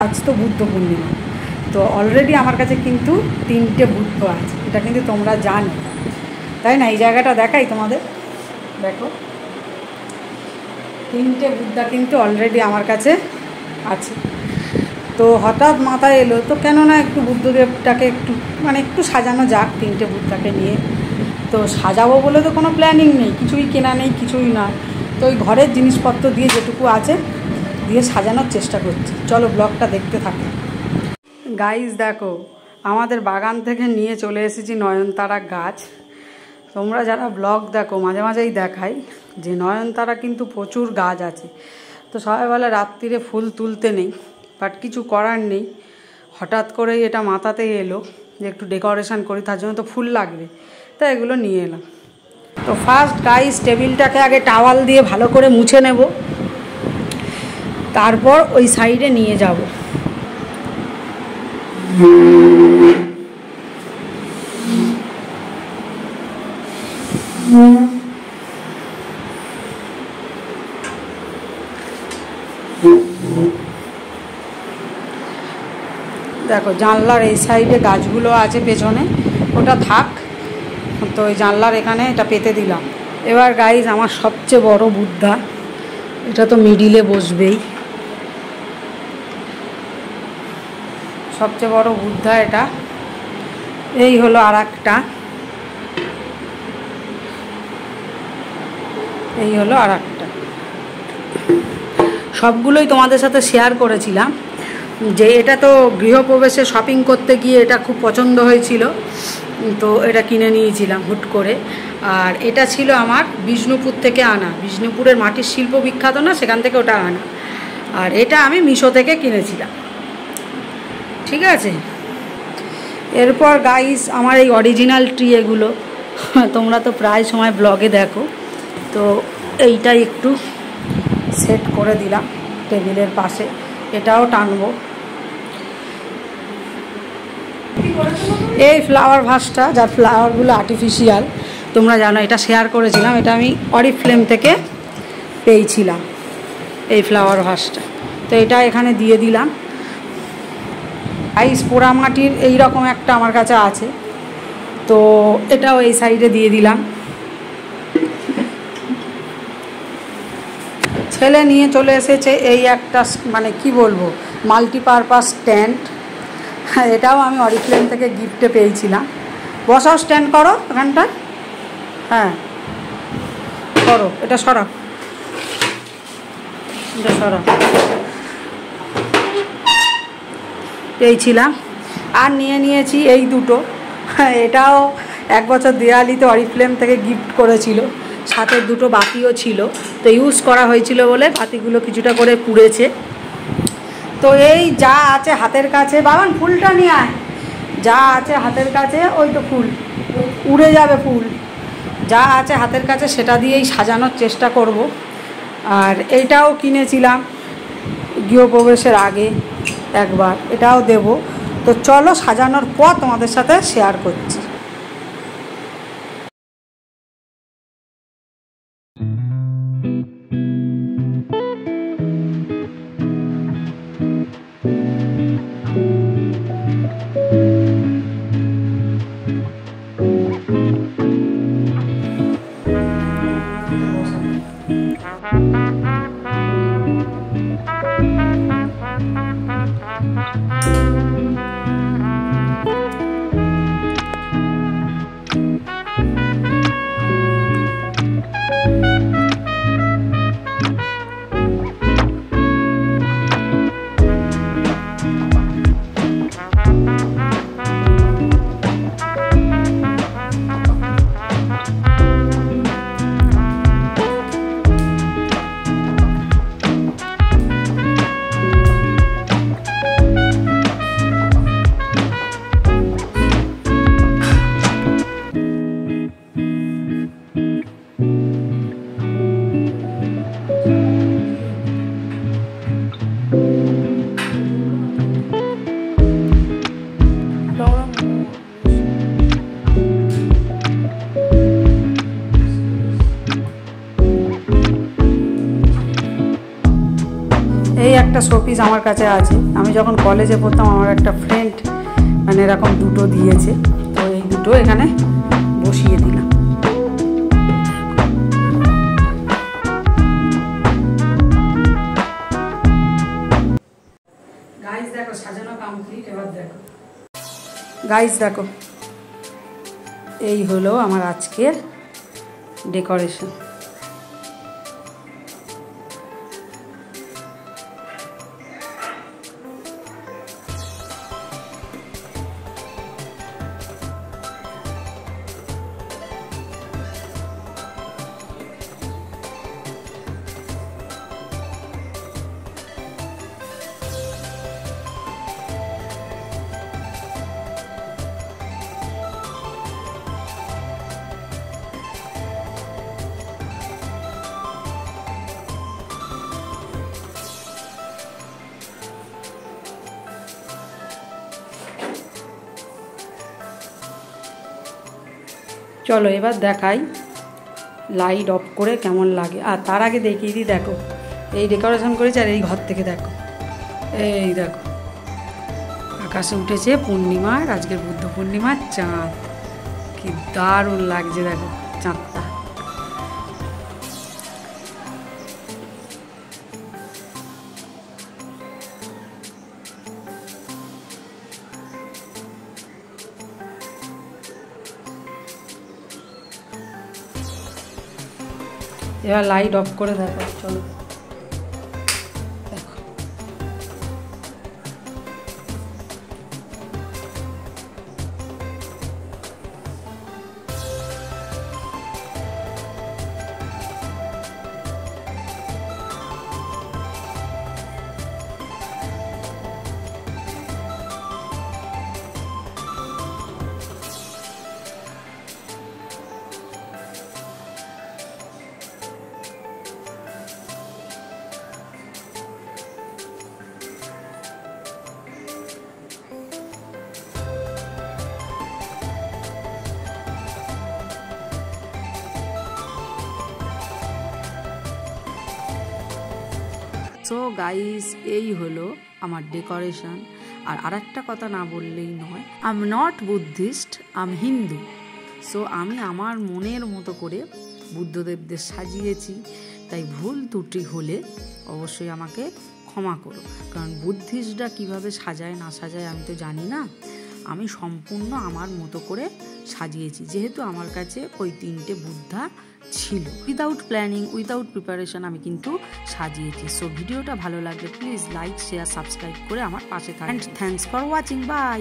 আজ তো বুদ্ধ পূর্ণিমা, তো অলরেডি আমার কাছে কিন্তু 3টে বুদ্ধ আছে, এটা কিন্তু তোমরা জানো তাই না? এই জায়গাটা দেখাই তোমাদের, দেখো 3টে বুদ্ধা কিন্তু অলরেডি আমার কাছে আছে। তো হঠাৎ মাথায় এলো তো কেন না একটু বুদ্ধদেবটাকে একটু সাজানো যাক 3টে বুদ্ধাকে নিয়ে। তো সাজাবো বলে তো কোনো প্ল্যানিং নেই, কিছুই কেনা নেই, কিছুই না, তো ওই ঘরের জিনিসপত্র দিয়ে যেটুকু আছে দিয়ে সাজানোর চেষ্টা করছি। চলো ব্লগটা দেখতে থাকো। গাইস দেখো, আমাদের বাগান থেকে নিয়ে চলে এসেছি নয়নতারা গাছ। তোমরা যারা ব্লগ দেখো মাঝে মাঝেই দেখাই যে নয়নতারা কিন্তু প্রচুর গাছ আছে। তো সবাই বলে রাত্রিরে ফুল তুলতে নেই, বাট কিছু করার নেই, হঠাৎ করেই এটা মাথাতে এলো যে একটু ডেকোরেশন করি, তার জন্য তো ফুল লাগবে, তাই এগুলো নিয়ে এলাম। তো ফার্স্ট গাইস টেবিলটাকে আগে টাওয়াল দিয়ে ভালো করে মুছে নেব, তারপর ওই সাইডে নিয়ে যাব। দেখো জানলার এই সাইডে গাছগুলো আছে পেছনে, ওটা থাক, তো ওই জানলার এখানে এটা পেতে দিলাম। এবার গাইজ আমার সবচেয়ে বড় বুদ্ধা, এটা তো মিডিলে বসবেই, সবচেয়ে বড় বুদ্ধা এটা। এই হলো আর একটা, এই হলো আর একটা। সবগুলোই তোমাদের সাথে শেয়ার করেছিলাম যে এটা তো গৃহপ্রবেশে শপিং করতে গিয়ে এটা খুব পছন্দ হয়েছিল, তো এটা কিনে নিয়েছিলাম হুট করে। আর এটা ছিল আমার বিষ্ণুপুর থেকে আনা, বিষ্ণুপুরের মাটির শিল্প বিখ্যাত না, সেখান থেকে ওটা আনা। আর এটা আমি মিশো থেকে কিনেছিলাম, ঠিক আছে। এরপর গাইস আমার এই অরিজিনাল ট্রি, এগুলো তোমরা তো প্রায় সময় ব্লগে দেখো, তো এইটাই একটু সেট করে দিলাম টেবিলের পাশে, এটাও টানবো। এই ফ্লাওয়ার ভাসটা, যার ফ্লাওয়ারগুলো আর্টিফিশিয়াল, তোমরা জানো এটা শেয়ার করেছিলাম, এটা আমি অরিফ্লেম থেকে পেয়েছিলাম এই ফ্লাওয়ার ভাসটা, তো এটা এখানে দিয়ে দিলাম। আইস পোড়ামাটির এইরকম একটা আমার কাছে আছে, তো এটাও এই সাইডে দিয়ে দিলাম। ছেলে নিয়ে চলে এসেছে এই একটা কি বলবো মাল্টিপারপাস স্ট্যান্ড, এটাও আমি অরিফ্লেম থেকে গিফটে পেয়েছিলাম। বসাও, স্ট্যান্ড করো এখানটায়, হ্যাঁ করো, এটা সরাও, এটা সরাও, পেয়েছিলাম। আর নিয়েছি এই দুটো, এটাও 1 বছর দিওয়ালিতে অরিফ্লেম থেকে গিফট করেছিল, সাথে দুটো বাতিও ছিল, তো ইউজ করা হয়েছিল বলে বাতিগুলো কিছুটা করে পুড়েছে। তো এই যা আছে হাতের কাছে, বাবান ফুলটা নিয়ে আয়, যা আছে হাতের কাছে, ওই তো ফুল উড়ে যাবে, ফুল যা আছে হাতের কাছে সেটা দিয়েই সাজানোর চেষ্টা করব। আর এইটাও কিনেছিলাম গৃহপ্রবেশের আগে একবার, এটাও দেব। তো চলো সাজানোর পর তোমাদের সাথে শেয়ার করছি। শোপিস আমার কাছে আছে। আমি যখন কলেজে পড়তাম আমার একটা ফ্রেন্ড মানে এরকম দুটো দিয়েছে, তো এই দুটো এখানে বসিয়ে দিলাম। গাইস দেখো সাজানো কমপ্লিট। এবার দেখো গাইস, দেখো এই হলো আমার আজকের ডেকোরেশন। চলো এবার দেখাই লাইট অফ করে কেমন লাগে। আর তার আগে দেখিয়ে দিই, দেখো এই ডেকোরেশন করেছে। আর এই ঘর থেকে দেখো, এই দেখো আকাশে উঠেছে পূর্ণিমার, আজকের বুদ্ধ পূর্ণিমার চাঁদ। কি দারুণ লাগছে দেখো চাঁদটা। এবার লাইট অফ করে দেখো। চলো দেখো সো গাইস, এই হলো আমার ডেকোরেশন। আর আরেকটা কথা না বললেই নয়, I am not Buddhist, I am Hindu. So আমি আমার মনের মতো করে বুদ্ধদেবদের সাজিয়েছি, তাই ভুল ত্রুটি হলে অবশ্যই আমাকে ক্ষমা করো। কারণ বুদ্ধিস্টরা কীভাবে সাজায় না সাজায় আমি তো জানি না, আমি সম্পূর্ণ আমার মতো করে সাজিয়েছি। যেহেতু আমার কাছে ওই 3টে বুদ্ধা ছিল, উইদাউট প্ল্যানিং উইদাউট প্রিপারেশন আমি কিন্তু সাজিয়েছি। সো ভিডিওটা ভালো লাগলে প্লিজ লাইক শেয়ার সাবস্ক্রাইব করে আমার পাশে থাকুন। Thanks for watching, by.